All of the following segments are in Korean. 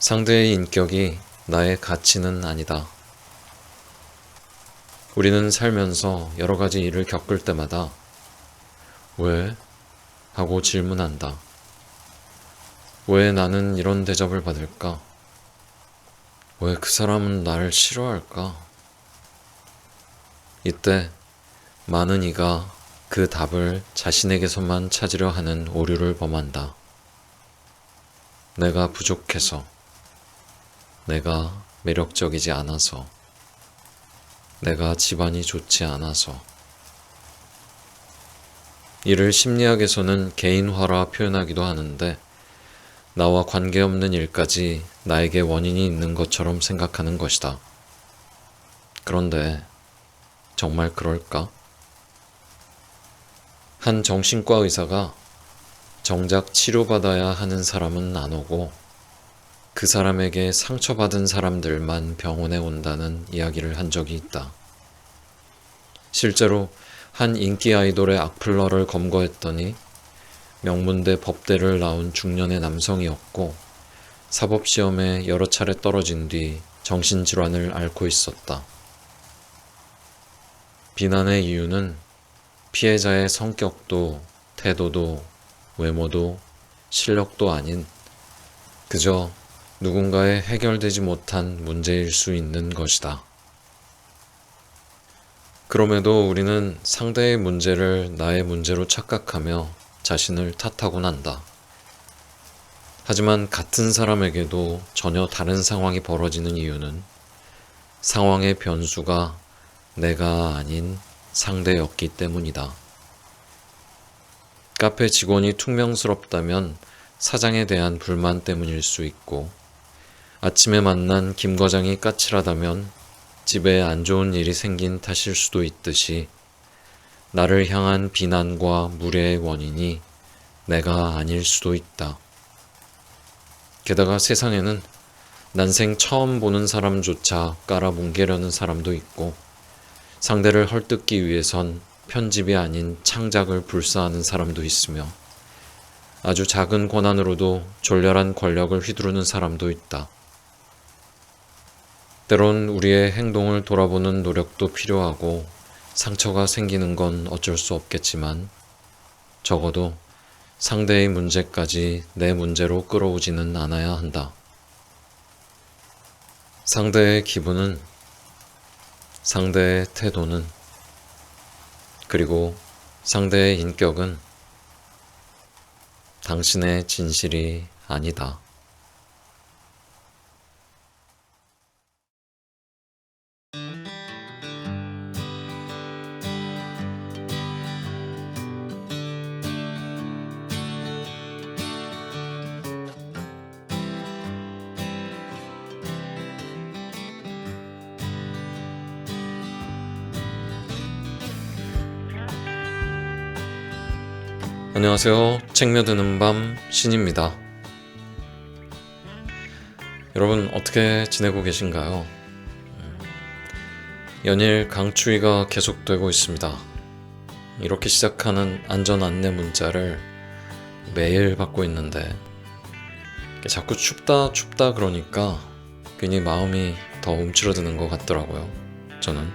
상대의 인격이 나의 가치는 아니다. 우리는 살면서 여러 가지 일을 겪을 때마다 왜? 하고 질문한다. 왜 나는 이런 대접을 받을까? 왜 그 사람은 나를 싫어할까? 이때 많은 이가 그 답을 자신에게서만 찾으려 하는 오류를 범한다. 내가 부족해서, 내가 매력적이지 않아서, 내가 집안이 좋지 않아서. 이를 심리학에서는 개인화라 표현하기도 하는데, 나와 관계없는 일까지 나에게 원인이 있는 것처럼 생각하는 것이다. 그런데 정말 그럴까? 한 정신과 의사가 정작 치료받아야 하는 사람은 안 오고 그 사람에게 상처받은 사람들만 병원에 온다는 이야기를 한 적이 있다. 실제로 한 인기 아이돌의 악플러를 검거했더니 명문대 법대를 나온 중년의 남성이었고 사법시험에 여러 차례 떨어진 뒤 정신질환을 앓고 있었다. 비난의 이유는 피해자의 성격도 태도도 외모도 실력도 아닌 그저 누군가의 해결되지 못한 문제일 수 있는 것이다. 그럼에도 우리는 상대의 문제를 나의 문제로 착각하며 자신을 탓하곤 한다. 하지만 같은 사람에게도 전혀 다른 상황이 벌어지는 이유는 상황의 변수가 내가 아닌 상대였기 때문이다. 카페 직원이 퉁명스럽다면 사장에 대한 불만 때문일 수 있고, 아침에 만난 김 과장이 까칠하다면 집에 안 좋은 일이 생긴 탓일 수도 있듯이 나를 향한 비난과 무례의 원인이 내가 아닐 수도 있다. 게다가 세상에는 난생 처음 보는 사람조차 깔아뭉개려는 사람도 있고, 상대를 헐뜯기 위해선 편집이 아닌 창작을 불사하는 사람도 있으며, 아주 작은 권한으로도 졸렬한 권력을 휘두르는 사람도 있다. 때론 우리의 행동을 돌아보는 노력도 필요하고 상처가 생기는 건 어쩔 수 없겠지만 적어도 상대의 문제까지 내 문제로 끌어오지는 않아야 한다. 상대의 기분은, 상대의 태도는, 그리고 상대의 인격은 당신의 진실이 아니다. 안녕하세요. 책며드는 밤 신입니다. 여러분 어떻게 지내고 계신가요? 연일 강추위가 계속되고 있습니다. 이렇게 시작하는 안전 안내 문자를 매일 받고 있는데 자꾸 춥다 그러니까 괜히 마음이 더 움츠러드는 것 같더라고요. 저는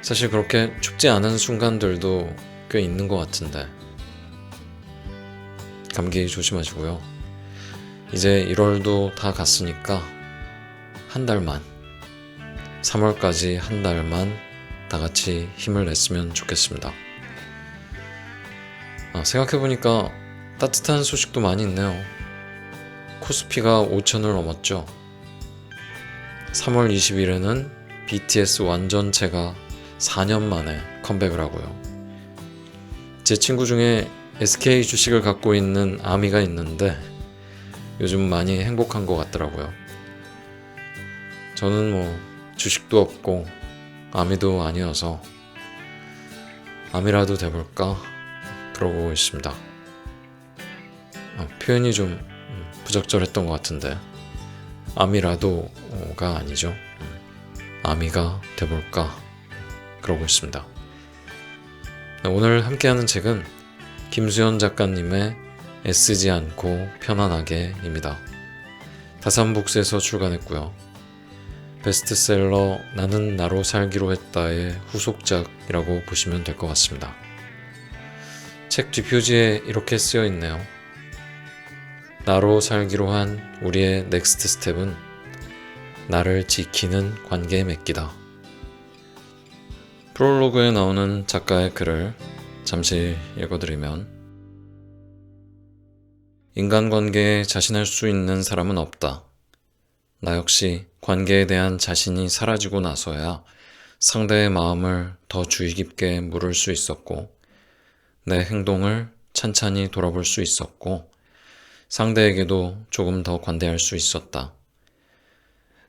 사실 그렇게 춥지 않은 순간들도 꽤 있는 것 같은데 감기 조심하시고요. 이제 1월도 다 갔으니까 한 달만, 3월까지 한 달만 다 같이 힘을 냈으면 좋겠습니다. 생각해보니까 따뜻한 소식도 많이 있네요. 코스피가 5,000을 넘었죠. 3월 20일에는 BTS 완전체가 4년 만에 컴백을 하고요. 제 친구 중에 SK 주식을 갖고 있는 아미가 있는데 요즘 많이 행복한 것 같더라고요. 저는 주식도 없고 아미도 아니어서 아미라도 돼볼까 그러고 있습니다. 표현이 좀 부적절했던 것 같은데 아미라도가 아니죠. 아미가 돼볼까 그러고 있습니다. 오늘 함께하는 책은 김수연 작가님의 애쓰지 않고 편안하게 입니다. 다산북스에서 출간했고요. 베스트셀러 나는 나로 살기로 했다의 후속작이라고 보시면 될 것 같습니다. 책 뒷표지에 이렇게 쓰여 있네요. 나로 살기로 한 우리의 넥스트 스텝은 나를 지키는 관계에 맺기다. 프롤로그에 나오는 작가의 글을 잠시 읽어드리면, 인간관계에 자신할 수 있는 사람은 없다. 나 역시 관계에 대한 자신이 사라지고 나서야 상대의 마음을 더 주의 깊게 물을 수 있었고, 내 행동을 찬찬히 돌아볼 수 있었고, 상대에게도 조금 더 관대할 수 있었다.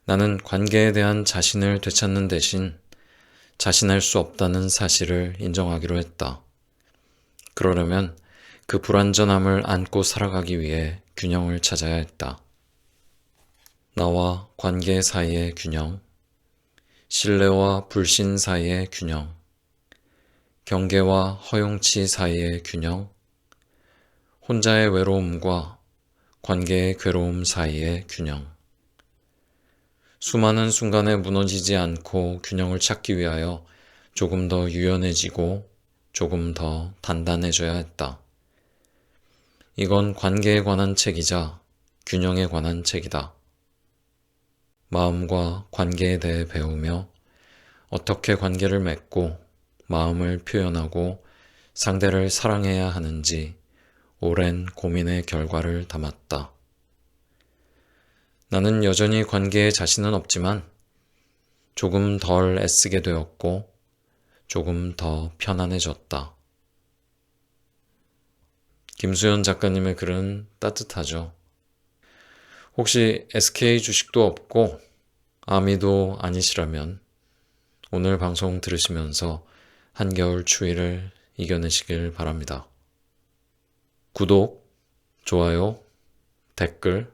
나는 관계에 대한 자신을 되찾는 대신 자신할 수 없다는 사실을 인정하기로 했다. 그러려면 그 불완전함을 안고 살아가기 위해 균형을 찾아야 했다. 나와 관계 사이의 균형, 신뢰와 불신 사이의 균형, 경계와 허용치 사이의 균형, 혼자의 외로움과 관계의 괴로움 사이의 균형. 수많은 순간에 무너지지 않고 균형을 찾기 위하여 조금 더 유연해지고 조금 더 단단해져야 했다. 이건 관계에 관한 책이자 균형에 관한 책이다. 마음과 관계에 대해 배우며 어떻게 관계를 맺고 마음을 표현하고 상대를 사랑해야 하는지 오랜 고민의 결과를 담았다. 나는 여전히 관계에 자신은 없지만 조금 덜 애쓰게 되었고 조금 더 편안해졌다. 김수현 작가님의 글은 따뜻하죠. 혹시 SK 주식도 없고 아미도 아니시라면 오늘 방송 들으시면서 한겨울 추위를 이겨내시길 바랍니다. 구독, 좋아요, 댓글,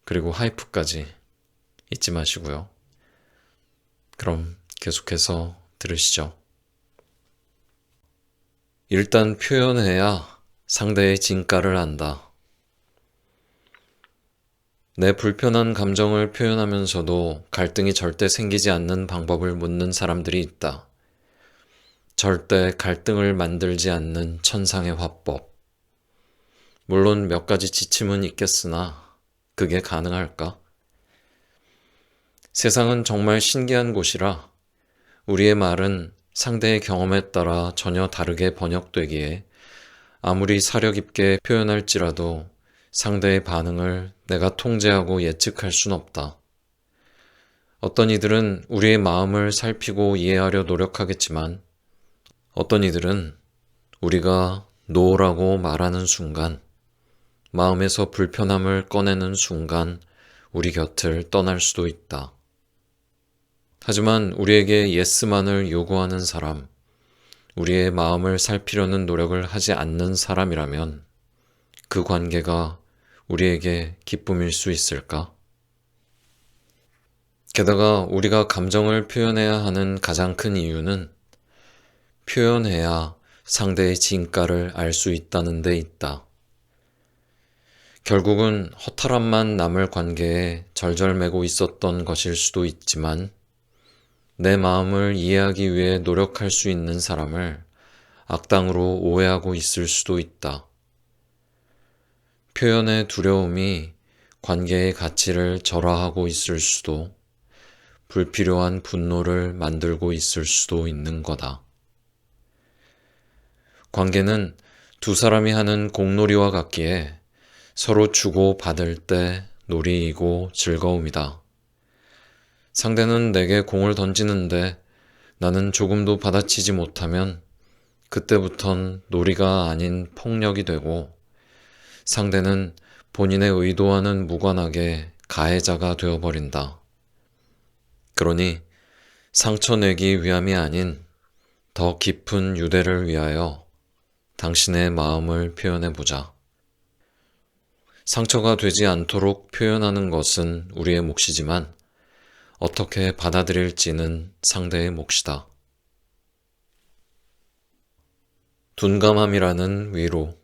그리고 하이프까지 잊지 마시고요. 그럼 계속해서 들으시죠. 일단 표현해야 상대의 진가를 안다. 내 불편한 감정을 표현하면서도 갈등이 절대 생기지 않는 방법을 묻는 사람들이 있다. 절대 갈등을 만들지 않는 천상의 화법. 물론 몇 가지 지침은 있겠으나 그게 가능할까? 세상은 정말 신기한 곳이라 우리의 말은 상대의 경험에 따라 전혀 다르게 번역되기에 아무리 사려 깊게 표현할지라도 상대의 반응을 내가 통제하고 예측할 순 없다. 어떤 이들은 우리의 마음을 살피고 이해하려 노력하겠지만 어떤 이들은 우리가 노라고 말하는 순간, 마음에서 불편함을 꺼내는 순간 우리 곁을 떠날 수도 있다. 하지만 우리에게 예스만을 요구하는 사람, 우리의 마음을 살피려는 노력을 하지 않는 사람이라면 그 관계가 우리에게 기쁨일 수 있을까? 게다가 우리가 감정을 표현해야 하는 가장 큰 이유는 표현해야 상대의 진가를 알 수 있다는 데 있다. 결국은 허탈함만 남을 관계에 절절매고 있었던 것일 수도 있지만 내 마음을 이해하기 위해 노력할 수 있는 사람을 악당으로 오해하고 있을 수도 있다. 표현의 두려움이 관계의 가치를 절하하고 있을 수도, 불필요한 분노를 만들고 있을 수도 있는 거다. 관계는 두 사람이 하는 공놀이와 같기에 서로 주고 받을 때 놀이이고 즐거움이다. 상대는 내게 공을 던지는데 나는 조금도 받아치지 못하면 그때부턴 놀이가 아닌 폭력이 되고 상대는 본인의 의도와는 무관하게 가해자가 되어버린다. 그러니 상처 내기 위함이 아닌 더 깊은 유대를 위하여 당신의 마음을 표현해보자. 상처가 되지 않도록 표현하는 것은 우리의 몫이지만 어떻게 받아들일지는 상대의 몫이다. 둔감함이라는 위로.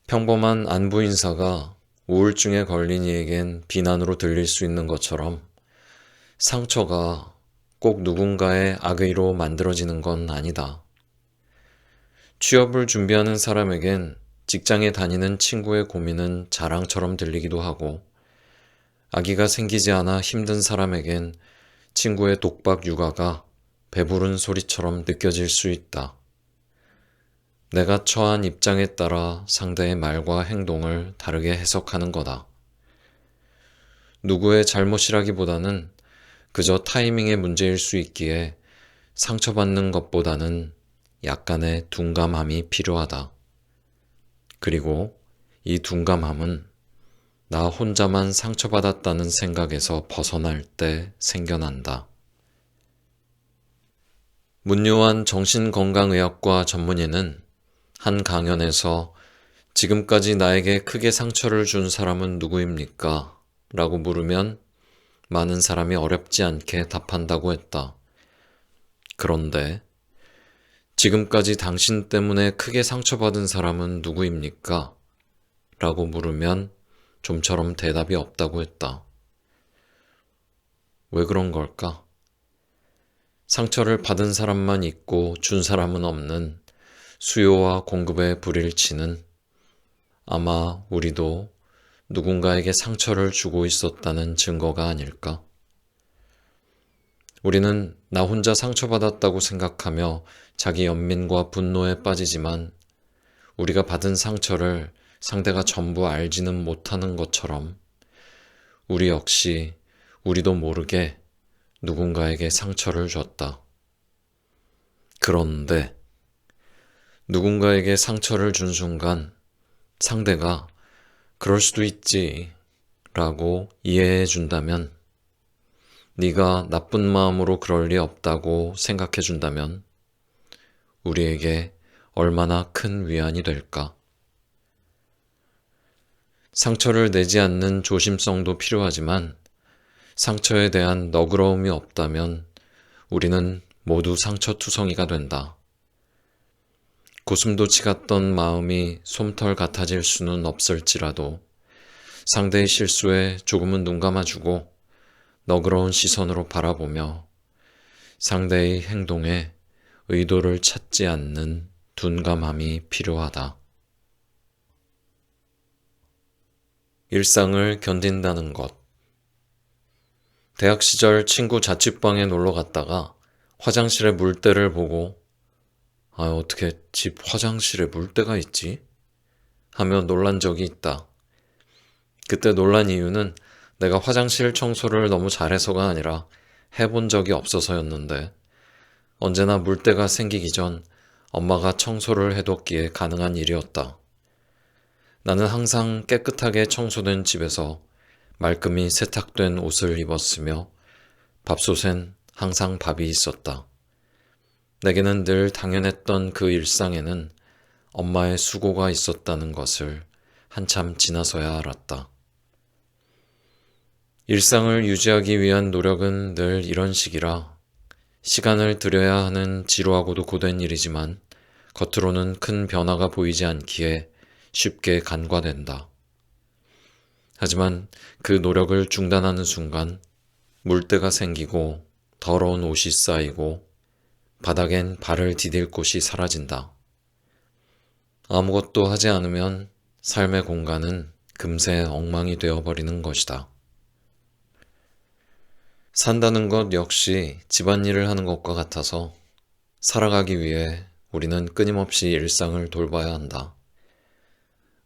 평범한 안부 인사가 우울증에 걸린 이에겐 비난으로 들릴 수 있는 것처럼 상처가 꼭 누군가의 악의로 만들어지는 건 아니다. 취업을 준비하는 사람에겐 직장에 다니는 친구의 고민은 자랑처럼 들리기도 하고, 아기가 생기지 않아 힘든 사람에겐 친구의 독박 육아가 배부른 소리처럼 느껴질 수 있다. 내가 처한 입장에 따라 상대의 말과 행동을 다르게 해석하는 거다. 누구의 잘못이라기보다는 그저 타이밍의 문제일 수 있기에 상처받는 것보다는 약간의 둔감함이 필요하다. 그리고 이 둔감함은 나 혼자만 상처받았다는 생각에서 벗어날 때 생겨난다. 문요한 정신건강의학과 전문의는 한 강연에서 지금까지 나에게 크게 상처를 준 사람은 누구입니까? 라고 물으면 많은 사람이 어렵지 않게 답한다고 했다. 그런데 지금까지 당신 때문에 크게 상처받은 사람은 누구입니까? 라고 물으면 좀처럼 대답이 없다고 했다. 왜 그런 걸까? 상처를 받은 사람만 있고 준 사람은 없는 수요와 공급의 불일치는 아마 우리도 누군가에게 상처를 주고 있었다는 증거가 아닐까? 우리는 나 혼자 상처받았다고 생각하며 자기 연민과 분노에 빠지지만 우리가 받은 상처를 상대가 전부 알지는 못하는 것처럼 우리 역시 우리도 모르게 누군가에게 상처를 줬다. 그런데 누군가에게 상처를 준 순간 상대가 그럴 수도 있지 라고 이해해 준다면, 네가 나쁜 마음으로 그럴 리 없다고 생각해 준다면 우리에게 얼마나 큰 위안이 될까? 상처를 내지 않는 조심성도 필요하지만 상처에 대한 너그러움이 없다면 우리는 모두 상처투성이가 된다. 고슴도치 같던 마음이 솜털 같아질 수는 없을지라도 상대의 실수에 조금은 눈 감아주고 너그러운 시선으로 바라보며 상대의 행동에 의도를 찾지 않는 둔감함이 필요하다. 일상을 견딘다는 것. 대학 시절 친구 자취방에 놀러 갔다가 화장실에 물때를 보고 어떻게 집 화장실에 물때가 있지? 하며 놀란 적이 있다. 그때 놀란 이유는 내가 화장실 청소를 너무 잘해서가 아니라 해본 적이 없어서였는데, 언제나 물때가 생기기 전 엄마가 청소를 해뒀기에 가능한 일이었다. 나는 항상 깨끗하게 청소된 집에서 말끔히 세탁된 옷을 입었으며 밥솥엔 항상 밥이 있었다. 내게는 늘 당연했던 그 일상에는 엄마의 수고가 있었다는 것을 한참 지나서야 알았다. 일상을 유지하기 위한 노력은 늘 이런 식이라 시간을 들여야 하는 지루하고도 고된 일이지만 겉으로는 큰 변화가 보이지 않기에 쉽게 간과된다. 하지만 그 노력을 중단하는 순간 물때가 생기고 더러운 옷이 쌓이고 바닥엔 발을 디딜 곳이 사라진다. 아무것도 하지 않으면 삶의 공간은 금세 엉망이 되어버리는 것이다. 산다는 것 역시 집안일을 하는 것과 같아서 살아가기 위해 우리는 끊임없이 일상을 돌봐야 한다.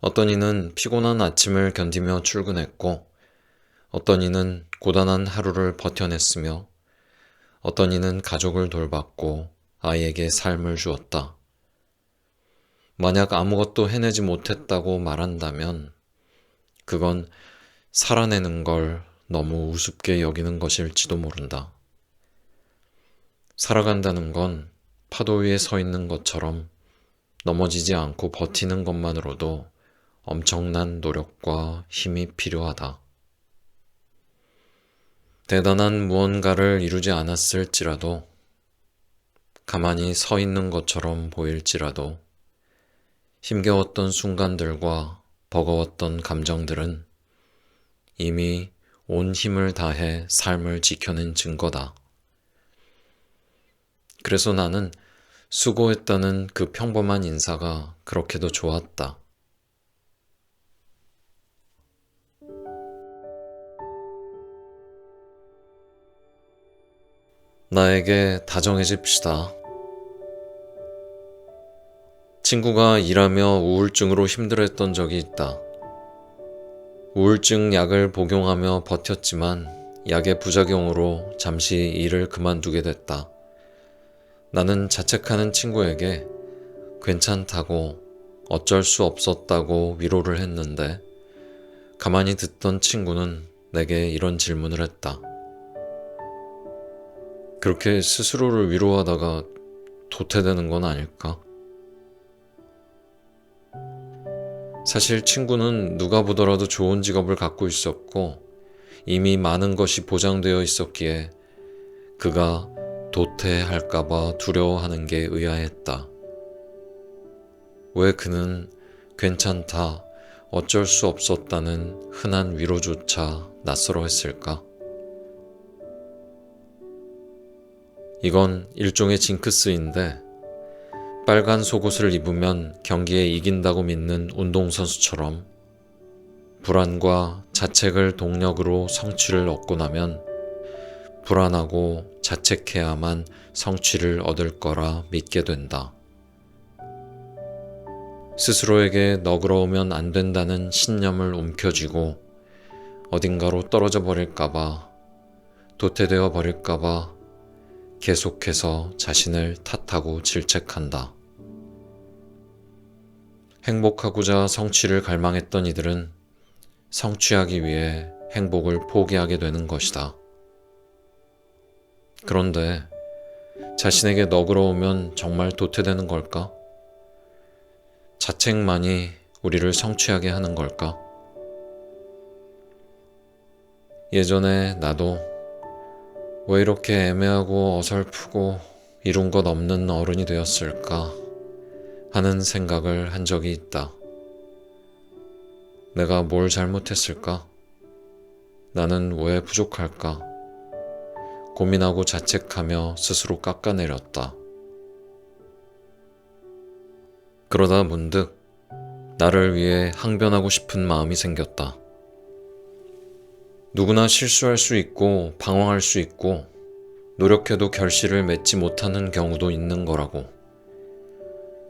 어떤 이는 피곤한 아침을 견디며 출근했고, 어떤 이는 고단한 하루를 버텨냈으며, 어떤 이는 가족을 돌봤고 아이에게 삶을 주었다. 만약 아무것도 해내지 못했다고 말한다면 그건 살아내는 걸 너무 우습게 여기는 것일지도 모른다. 살아간다는 건 파도 위에 서 있는 것처럼 넘어지지 않고 버티는 것만으로도 엄청난 노력과 힘이 필요하다. 대단한 무언가를 이루지 않았을지라도, 가만히 서 있는 것처럼 보일지라도 힘겨웠던 순간들과 버거웠던 감정들은 이미 온 힘을 다해 삶을 지켜낸 증거다. 그래서 나는 수고했다는 그 평범한 인사가 그렇게도 좋았다. 나에게 다정해집시다. 친구가 일하며 우울증으로 힘들어했던 적이 있다. 우울증 약을 복용하며 버텼지만 약의 부작용으로 잠시 일을 그만두게 됐다. 나는 자책하는 친구에게 괜찮다고 어쩔 수 없었다고 위로를 했는데 가만히 듣던 친구는 내게 이런 질문을 했다. 그렇게 스스로를 위로하다가 도태되는 건 아닐까? 사실 친구는 누가 보더라도 좋은 직업을 갖고 있었고 이미 많은 것이 보장되어 있었기에 그가 도태할까봐 두려워하는 게 의아했다. 왜 그는 괜찮다, 어쩔 수 없었다는 흔한 위로조차 낯설어 했을까? 이건 일종의 징크스인데 빨간 속옷을 입으면 경기에 이긴다고 믿는 운동선수처럼 불안과 자책을 동력으로 성취를 얻고 나면 불안하고 자책해야만 성취를 얻을 거라 믿게 된다. 스스로에게 너그러우면 안 된다는 신념을 움켜쥐고 어딘가로 떨어져 버릴까봐, 도태되어 버릴까봐 계속해서 자신을 탓하고 질책한다. 행복하고자 성취를 갈망했던 이들은 성취하기 위해 행복을 포기하게 되는 것이다. 그런데 자신에게 너그러우면 정말 도태되는 걸까? 자책만이 우리를 성취하게 하는 걸까? 예전에 나도 왜 이렇게 애매하고 어설프고 이룬 것 없는 어른이 되었을까 하는 생각을 한 적이 있다. 내가 뭘 잘못했을까? 나는 왜 부족할까? 고민하고 자책하며 스스로 깎아내렸다. 그러다 문득 나를 위해 항변하고 싶은 마음이 생겼다. 누구나 실수할 수 있고 방황할 수 있고 노력해도 결실을 맺지 못하는 경우도 있는 거라고.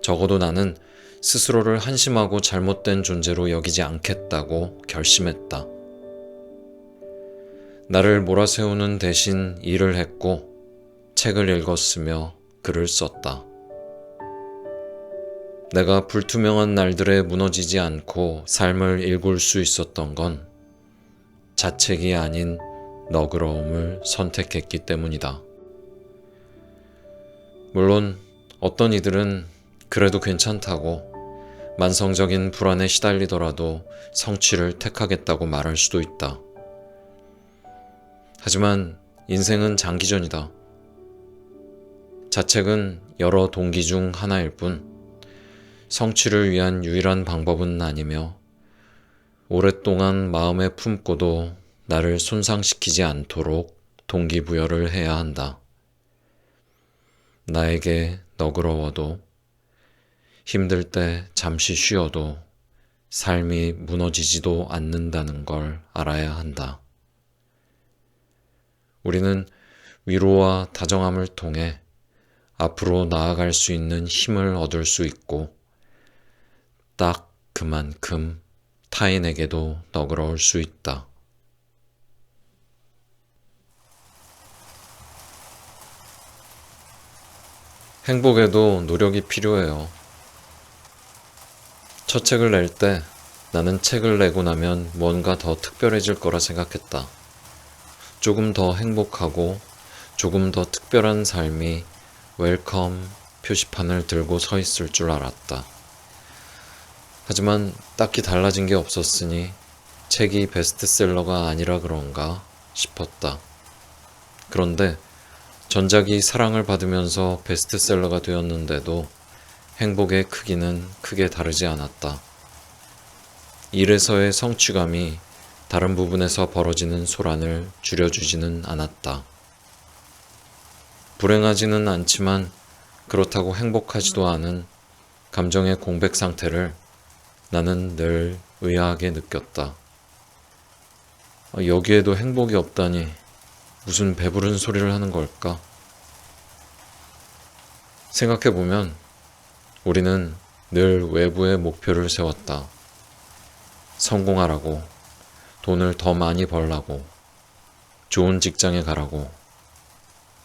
적어도 나는 스스로를 한심하고 잘못된 존재로 여기지 않겠다고 결심했다. 나를 몰아세우는 대신 일을 했고 책을 읽었으며 글을 썼다. 내가 불투명한 날들에 무너지지 않고 삶을 일굴 수 있었던 건 자책이 아닌 너그러움을 선택했기 때문이다. 물론 어떤 이들은 그래도 괜찮다고 만성적인 불안에 시달리더라도 성취를 택하겠다고 말할 수도 있다. 하지만 인생은 장기전이다. 자책은 여러 동기 중 하나일 뿐 성취를 위한 유일한 방법은 아니며 오랫동안 마음에 품고도 나를 손상시키지 않도록 동기부여를 해야 한다. 나에게 너그러워도 힘들 때 잠시 쉬어도 삶이 무너지지도 않는다는 걸 알아야 한다. 우리는 위로와 다정함을 통해 앞으로 나아갈 수 있는 힘을 얻을 수 있고 딱 그만큼 타인에게도 너그러울 수 있다. 행복에도 노력이 필요해요. 첫 책을 낼 때 나는 책을 내고 나면 뭔가 더 특별해질 거라 생각했다. 조금 더 행복하고 조금 더 특별한 삶이 웰컴 표시판을 들고 서 있을 줄 알았다. 하지만 딱히 달라진 게 없었으니 책이 베스트셀러가 아니라 그런가 싶었다. 그런데 전작이 사랑을 받으면서 베스트셀러가 되었는데도 행복의 크기는 크게 다르지 않았다. 일에서의 성취감이 다른 부분에서 벌어지는 소란을 줄여주지는 않았다. 불행하지는 않지만 그렇다고 행복하지도 않은 감정의 공백 상태를 나는 늘 의아하게 느꼈다. 여기에도 행복이 없다니 무슨 배부른 소리를 하는 걸까? 생각해보면 우리는 늘 외부의 목표를 세웠다. 성공하라고, 돈을 더 많이 벌라고, 좋은 직장에 가라고,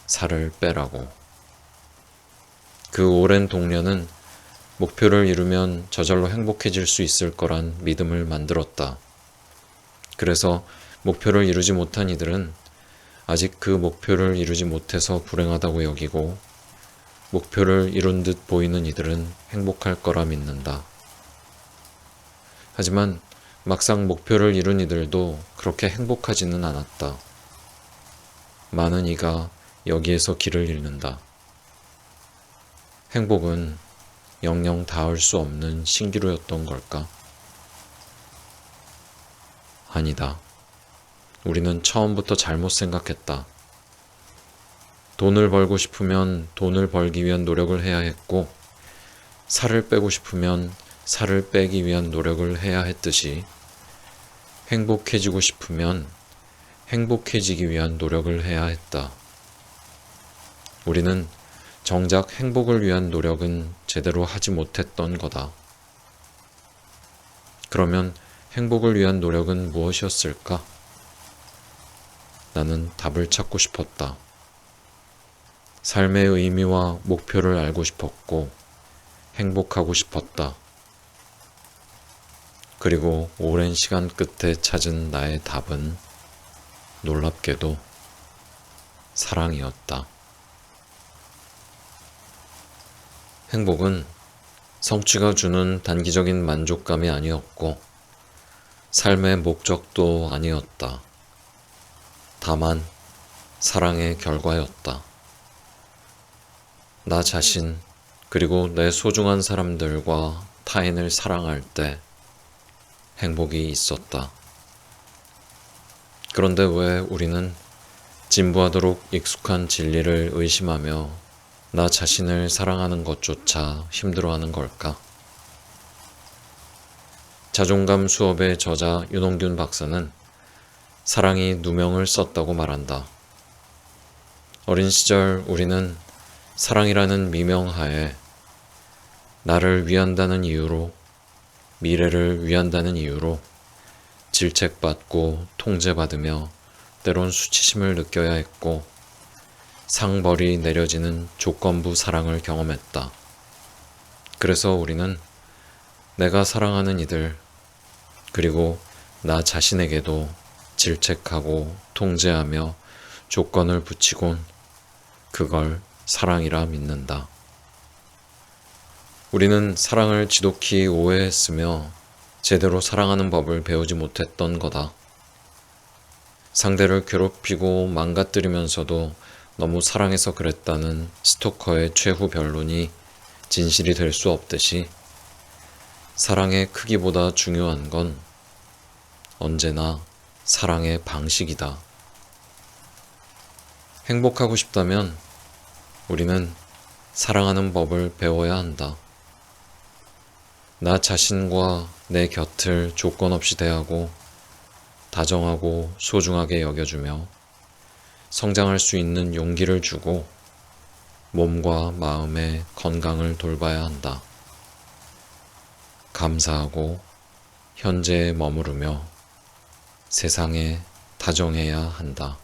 살을 빼라고. 그 오랜 동료는 목표를 이루면 저절로 행복해질 수 있을 거란 믿음을 만들었다. 그래서 목표를 이루지 못한 이들은 아직 그 목표를 이루지 못해서 불행하다고 여기고, 목표를 이룬 듯 보이는 이들은 행복할 거라 믿는다. 하지만 막상 목표를 이룬 이들도 그렇게 행복하지는 않았다. 많은 이가 여기에서 길을 잃는다. 행복은 영영 닿을 수 없는 신기루였던 걸까? 아니다. 우리는 처음부터 잘못 생각했다. 돈을 벌고 싶으면 돈을 벌기 위한 노력을 해야 했고, 살을 빼고 싶으면 살을 빼기 위한 노력을 해야 했듯이, 행복해지고 싶으면 행복해지기 위한 노력을 해야 했다. 우리는 정작 행복을 위한 노력은 제대로 하지 못했던 거다. 그러면 행복을 위한 노력은 무엇이었을까? 나는 답을 찾고 싶었다. 삶의 의미와 목표를 알고 싶었고 행복하고 싶었다. 그리고 오랜 시간 끝에 찾은 나의 답은 놀랍게도 사랑이었다. 행복은 성취가 주는 단기적인 만족감이 아니었고 삶의 목적도 아니었다. 다만 사랑의 결과였다. 나 자신 그리고 내 소중한 사람들과 타인을 사랑할 때 행복이 있었다. 그런데 왜 우리는 진부하도록 익숙한 진리를 의심하며 나 자신을 사랑하는 것조차 힘들어하는 걸까? 자존감 수업의 저자 윤홍균 박사는 사랑이 누명을 썼다고 말한다. 어린 시절 우리는 사랑이라는 미명하에 나를 위한다는 이유로, 미래를 위한다는 이유로 질책받고 통제받으며 때론 수치심을 느껴야 했고 상벌이 내려지는 조건부 사랑을 경험했다. 그래서 우리는 내가 사랑하는 이들, 그리고 나 자신에게도 질책하고 통제하며 조건을 붙이곤 그걸 사랑이라 믿는다. 우리는 사랑을 지독히 오해했으며 제대로 사랑하는 법을 배우지 못했던 거다. 상대를 괴롭히고 망가뜨리면서도 너무 사랑해서 그랬다는 스토커의 최후 변론이 진실이 될 수 없듯이 사랑의 크기보다 중요한 건 언제나 사랑의 방식이다. 행복하고 싶다면 우리는 사랑하는 법을 배워야 한다. 나 자신과 내 곁을 조건 없이 대하고 다정하고 소중하게 여겨주며 성장할 수 있는 용기를 주고 몸과 마음의 건강을 돌봐야 한다. 감사하고 현재에 머무르며 세상에 다정해야 한다.